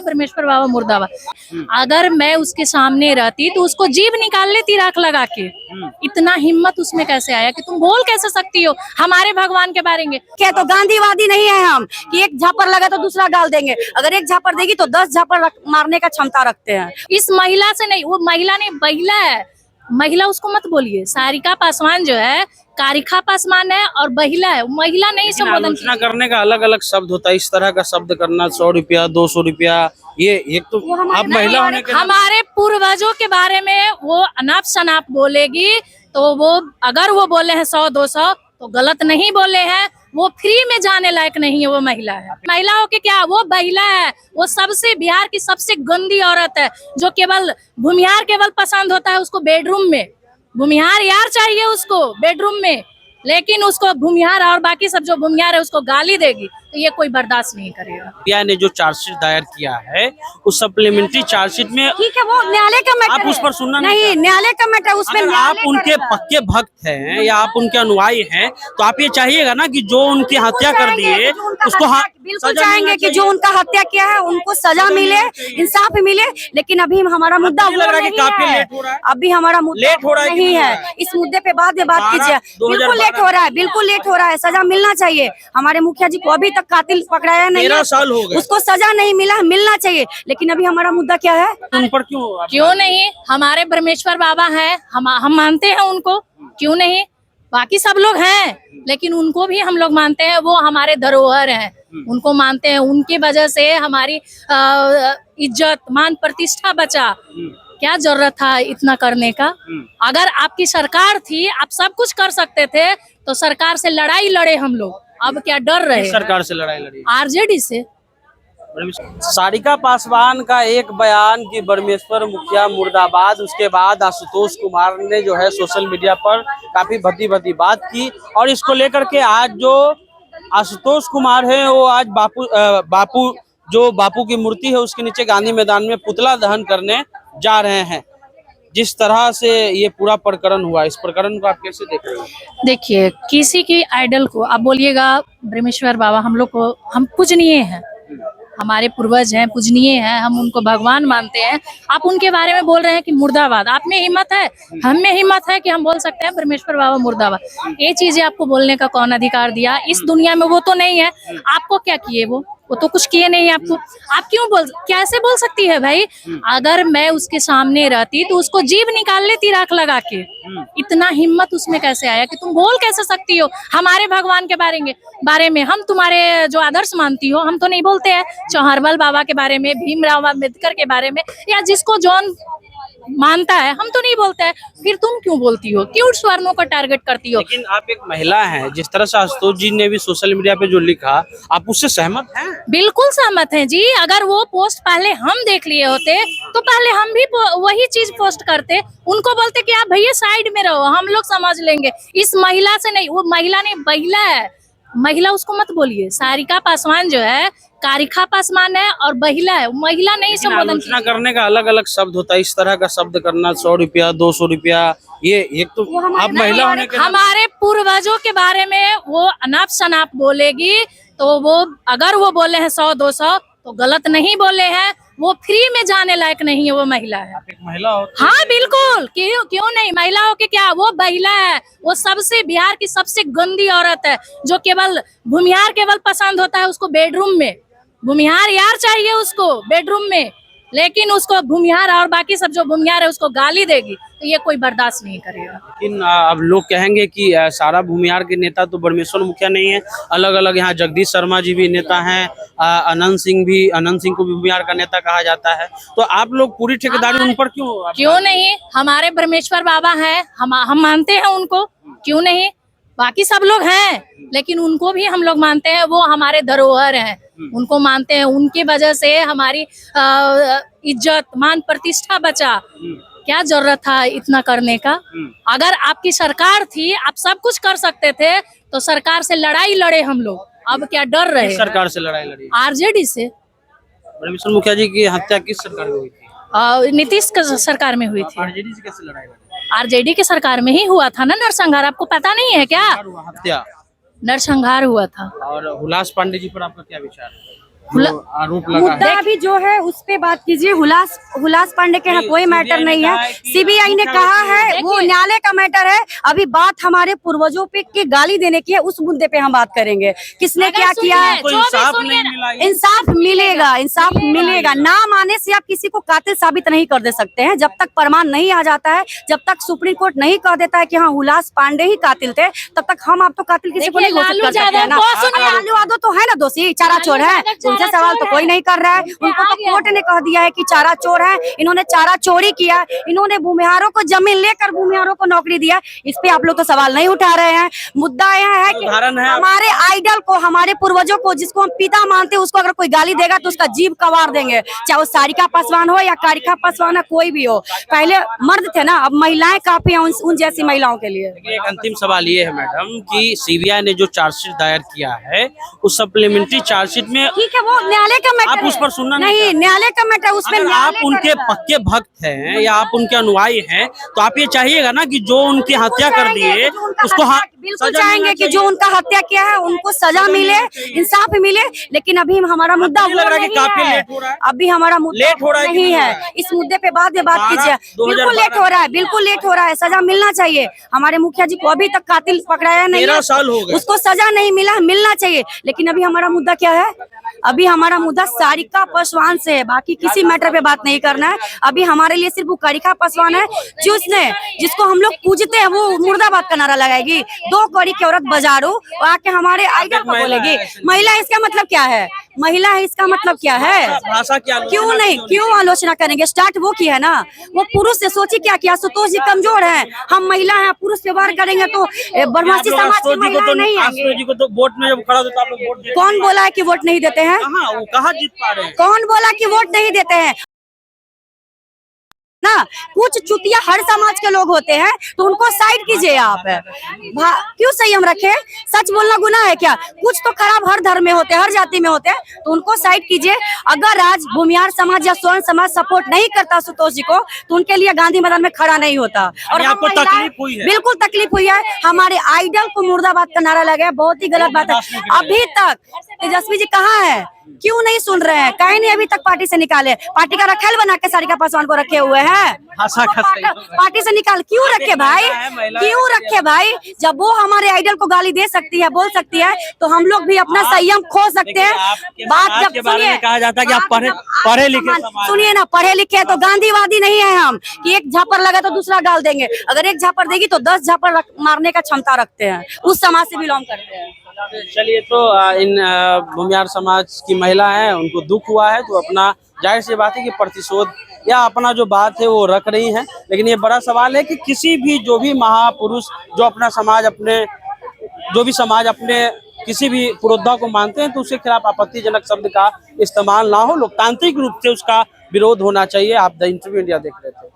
ब्रह्मेश्वर बाबा मुर्दाबाद। अगर मैं उसके सामने रहती तो उसको जीभ निकाल लेती राख लगा के। इतना हिम्मत उसमें कैसे आया कि तुम बोल कैसे सकती हो हमारे भगवान के बारे में? क्या तो गांधीवादी नहीं है हम कि एक झापड़ लगा तो दूसरा डाल देंगे। अगर एक झापड़ देगी तो 10 झापड़ मारने का क्षमता रखते हैं। इस महिला से नहीं, वो महिला नहीं, महिला है। महिला उसको मत बोलिए। सारिका पासवान जो है कारिखा पासवान है और महिला है, महिला नहीं संबोधन। आलोचना करने का अलग अलग शब्द होता है, इस तरह का शब्द करना 100 रुपया 200 रुपया, ये एक तो आप महिला होने के हमारे पूर्वजों के बारे में वो अनाप शनाप बोलेगी तो वो अगर वो बोले हैं 100-200 तो गलत नहीं बोले हैं। वो फ्री में जाने लायक नहीं है। वो महिला है। महिला हो के क्या, वो महिला है। वो सबसे बिहार की सबसे गंदी औरत है जो केवल भूमिहार केवल पसंद होता है उसको बेडरूम में। भूमिहार यार चाहिए उसको बेडरूम में, लेकिन उसको भूमिहार और बाकी सब जो भूमिहार है उसको गाली देगी तो ये कोई बर्दाश्त नहीं करेगा। ने जो चार्जशीट दायर किया है उस सप्लीमेंट्री चार्जशीट में ठीक है, वो न्यायालय का मैटर आप उस पर सुनना नहीं, न्यायालय का मैटर उसमें अगर आप उनके पक्के भक्त हैं या आप उनके अनुयायी हैं तो आप ये चाहिएगा ना कि जो उनकी हत्या कर दिए उसको बिल्कुल चाहेंगे कि जो उनका हत्या किया है उनको सजा मिले, इंसाफ मिले। लेकिन अभी हमारा मुद्दा वो नहीं है। अभी हमारा मुद्दा लेट हो रहा है नहीं है। इस मुद्दे पे बाद में बात कीजिए। बिल्कुल लेट हो रहा है, बिल्कुल लेट हो रहा है। सजा मिलना चाहिए। हमारे मुखिया जी को अभी तक कातिल पकड़ाया नहीं, 13 साल हो गए, उसको सजा नहीं मिलना चाहिए। लेकिन अभी हमारा मुद्दा क्या है? उन पर क्यों नहीं? हमारे ब्रह्मेश्वर बाबा हैं, हम मानते हैं उनको, क्यों नहीं? बाकी सब लोग हैं लेकिन उनको भी हम लोग मानते हैं। वो हमारे धरोहर हैं, उनको मानते हैं। उनकी वजह से हमारी इज्जत मान प्रतिष्ठा बचा। क्या जरूरत था इतना करने का? अगर आपकी सरकार थी आप सब कुछ कर सकते थे तो सरकार से लड़ाई लड़े हम लोग। अब क्या डर रहे? सरकार से लड़ाई लड़ी? आरजेडी से। सारिका पासवान का एक बयान कि ब्रह्मेश्वर मुखिया मुर्दाबाद, उसके बाद आशुतोष कुमार ने जो है सोशल मीडिया पर काफी भद्दी बात की और इसको लेकर के आज जो आशुतोष कुमार है वो आज बापू की मूर्ति है उसके नीचे गांधी मैदान में पुतला दहन करने जा रहे हैं। जिस तरह से ये पूरा प्रकरण हुआ, इस प्रकरण को आप कैसे देख रहे हो? देखिए, किसी की आइडल को आप बोलिएगा ब्रह्मेश्वर बाबा हम लोग को हम पूजनीय हैं, हमारे पूर्वज हैं, पूजनीय हैं, हम उनको भगवान मानते हैं। आप उनके बारे में बोल रहे हैं कि मुर्दाबाद। आप में हिम्मत है, हम में हिम्मत है कि हम बोल सकते हैं ब्रह्मेश्वर बाबा मुर्दाबाद। ये चीजें आपको बोलने का कौन अधिकार दिया? इस दुनिया में वो तो नहीं है। आपको क्या किए? वो तो कुछ किए नहीं आपको। आप कैसे बोल सकती है भाई? अगर मैं उसके सामने रहती तो उसको जीभ निकाल लेती राख लगा के। इतना हिम्मत उसमें कैसे आया कि तुम बोल कैसे सकती हो हमारे भगवान के बारे में? हम तुम्हारे जो आदर्श मानती हो हम तो नहीं बोलते हैं। चौहरबल बाबा के बारे में, भीमराव अम्बेडकर के बारे में, या जिसको जॉन मानता है हम तो नहीं बोलते हैं। फिर तुम क्यों बोलती हो? क्यों स्वर्णों को टारगेट करती हो? लेकिन आप एक महिला हैं, जिस तरह से आशुतोष जी ने भी सोशल मीडिया पे जो लिखा, आप उससे सहमत हैं? बिल्कुल सहमत हैं जी। अगर वो पोस्ट पहले हम देख लिए होते तो पहले हम भी वही चीज पोस्ट करते। उनको बोलते कि आप भैया साइड में रहो, हम लोग समझ लेंगे। इस महिला से नहीं, वो महिला नहीं, महिला है। महिला उसको मत बोलिए। सारिका पासवान जो है कारिखा पासवान है और महिला है, महिला नहीं संबोधन। आलोचना करने का अलग अलग शब्द होता है, इस तरह का शब्द करना 100 रुपया 200 रुपया, ये एक तो आप महिला होने के हमारे पूर्वजों के बारे में वो अनाप शनाप बोलेगी तो वो अगर वो बोले हैं 100-200 तो गलत नहीं बोले हैं। वो फ्री में जाने लायक नहीं है। वो महिला है। एक महिला हो? हाँ बिल्कुल, क्यों नहीं? महिला हो के क्या, वो महिला है। वो सबसे बिहार की सबसे गंदी औरत है जो केवल भूमिहार केवल पसंद होता है उसको बेडरूम में। भूमिहार यार चाहिए उसको बेडरूम में, लेकिन उसको भूमिहार और बाकी सब जो भूमिहार है उसको गाली देगी तो ये कोई बर्दाश्त नहीं करेगा। लेकिन अब लोग कहेंगे कि सारा भूमिहार के नेता तो ब्रह्मेश्वर मुखिया नहीं है, अलग अलग यहाँ जगदीश शर्मा जी भी नेता हैं, अनंत सिंह को भी भूमिहार का नेता कहा जाता है। तो आप लोग पूरी ठेकेदारी उन पर क्यों नहीं? हमारे ब्रह्मेश्वर बाबा हैं, हम मानते हैं उनको, क्यों नहीं? बाकी सब लोग हैं लेकिन उनको भी हम लोग मानते हैं। वो हमारे धरोहर हैं, उनको मानते हैं। उनकी वजह से हमारी इज्जत मान प्रतिष्ठा बचा। क्या जरूरत था इतना करने का? अगर आपकी सरकार थी आप सब कुछ कर सकते थे तो सरकार से लड़ाई लड़े हम लोग। अब क्या डर रहे? सरकार से लड़ाई लड़ी? आरजेडी से। ब्रह्मेश्वर मुखिया जी की हत्या किस सरकार में हुई थी? नीतीश सरकार में हुई थी। आरजेडी से कैसे लड़ाई लड़ी? आरजेडी के सरकार में ही हुआ था ना नरसंहार। आपको पता नहीं है क्या? हत्या, नरसंहार हुआ था। और हुलास पांडे जी पर आपका क्या विचार है? आरोप लगा है। मुद्दा अभी जो है उस पे बात कीजिए। हुलास पांडे के यहाँ कोई मैटर नहीं है। सीबीआई ने कहा है वो न्यायालय का मैटर है। अभी बात हमारे पूर्वजों पे की गाली देने की है, उस मुद्दे पे हम बात करेंगे। किसने क्या किया है, कोई इंसाफ नहीं मिला है। इंसाफ मिलेगा, इंसाफ मिलेगा। नाम आने से आप किसी को कातिल साबित नहीं कर दे सकते हैं। जब तक प्रमाण नहीं आ जाता है, जब तक सुप्रीम कोर्ट नहीं कह देता है कि हाँ हुलास पांडे ही कातिल थे, तब तक हम आप तो कातिल किसी को नहीं घोषित कर सकते हैं ना। लालू यादव तो है ना दोषी, चारा चोर है, उनसे सवाल तो कोई नहीं कर रहा है। उनको तो कोर्ट ने कह दिया है कि चारा चोर है, इन्होंने चारा चोरी किया, इन्होंने भूमिहारों को जमीन लेकर भूमिहारों को नौकरी दिया। इस पे आप लोग तो सवाल नहीं उठा रहे हैं। मुद्दा यह है कि हमारे आइडल को, हमारे पूर्वजों को, जिसको हम पिता मानते हैं, उसको अगर कोई गाली देगा तो उसका जीभ कबाड़ देंगे, चाहे वो सारिका पासवान हो या कारिका पासवान है, कोई भी हो। पहले मर्द थे ना, अब महिलाएं काफी हैं उन जैसी महिलाओं के लिए। एक अंतिम सवाल ये है मैडम कि सीबीआई ने जो चार्जशीट दायर किया है, उस सप्लीमेंट्री चार्जशीट में ठीक है, वो न्यायालय का मैटर आप उस पर सुनना नहीं, न्यायालय का मैटर, उसमें अगर आप उनके पक्के भक्त हैं या आप उनके अनुयायी हैं, तो आप ये चाहिएगा ना कि जो उनकी हत्या कर दिए उसको बिल्कुल चाहेंगे कि जो उनका हत्या किया है उनको सजा मिले, इंसाफ मिले। लेकिन अभी हमारा मुद्दा वो नहीं है। अभी हमारा मुद्दा नहीं है। इस मुद्दे पे बाद में बात कीजिए। बिल्कुल लेट हो रहा है, बिल्कुल लेट हो रहा है। सजा मिलना चाहिए। हमारे मुखिया जी को अभी तक कातिल पकड़ाया नहीं है, 13 साल हो गए, उसको सजा नहीं मिला, मिलना चाहिए। लेकिन अभी हमारा मुद्दा क्या है? अभी हमारा मुद्दा सारिका पासवान से है, बाकी किसी मैटर पे बात नहीं करना है। अभी हमारे लिए सिर्फ वो कारिका पासवान है जिसको हम लोग पूजते हैं, वो मुर्दाबाद का नारा लगाएगी। 2 कौड़ी की औरत बाजारू आके हमारे आइडल को बोलेगी महिला, इसका मतलब क्या है? महिला है, इसका मतलब क्या है? भाषा की क्यों नहीं, क्यों आलोचना करेंगे? स्टार्ट वो की है ना, वो पुरुष से सोची क्या किया। आशुतोष जी कमजोर है, हम महिला हैं, पुरुष व्यवहार करेंगे तो ब्रह्मसी समाज की महिलाएं नहीं आएंगे। जी को तो वोट में जब खड़ा होता आप लोग वोट देते हैं। कौन बोला है कि वोट नहीं देते हैं? वो कहाँ जीत पा रहे हैं? कौन बोला कि वोट नहीं देते हैं ना? कुछ चुतिया हर समाज के लोग होते हैं, तो उनको साइड कीजिए आप। क्यों संयम रखे? सच बोलना गुनाह है क्या? कुछ तो खराब हर धर्म में होते हैं, हर जाति में होते हैं, तो उनको साइड कीजिए। अगर आज भूमिहार समाज या स्वर्ण समाज सपोर्ट नहीं करता आशुतोष जी को, तो उनके लिए गांधी मैदान में खड़ा नहीं होता। और आपको तकलीफ हुई है? बिल्कुल तकलीफ हुई है। हमारे आइडल को मुर्दाबाद का नारा लगा है, बहुत ही गलत बात है। अभी तक तेजस्वी जी कहाँ है? क्यों नहीं सुन रहे हैं? कहीं नहीं अभी तक पार्टी से निकाले। पार्टी का रखेल बना के सारिका पासवान को रखे हुए हैं। पार्टी से निकाल क्यों रखे भाई? क्यों रखे भाई? जब वो हमारे आइडल को गाली दे सकती है, बोल सकती है, तो हम लोग भी अपना संयम खो सकते हैं। बात जब सुनिए, कहा जाता है कि आप पढ़े लिखे, सुनिए ना, पढ़े लिखे हैं तो गांधीवादी नहीं है हम कि एक झापड़ लगा तो दूसरा गाल देंगे। अगर एक झापड़ देगी तो 10 झापड़ मारने का क्षमता रखते हैं, उस समाज से बिलोंग करते हैं। चलिए, तो इन भूमिहार समाज की महिला है, उनको दुख हुआ है, तो अपना जाहिर सी बात है कि प्रतिशोध या अपना जो बात है वो रख रही हैं। लेकिन ये बड़ा सवाल है कि किसी भी जो भी महापुरुष जो अपना समाज अपने किसी भी पुरोधा को मानते हैं, तो उसके खिलाफ आपत्तिजनक शब्द का इस्तेमाल ना हो, लोकतांत्रिक रूप से उसका विरोध होना चाहिए। आप द इंटरव्यू इंडिया देख रहे थे।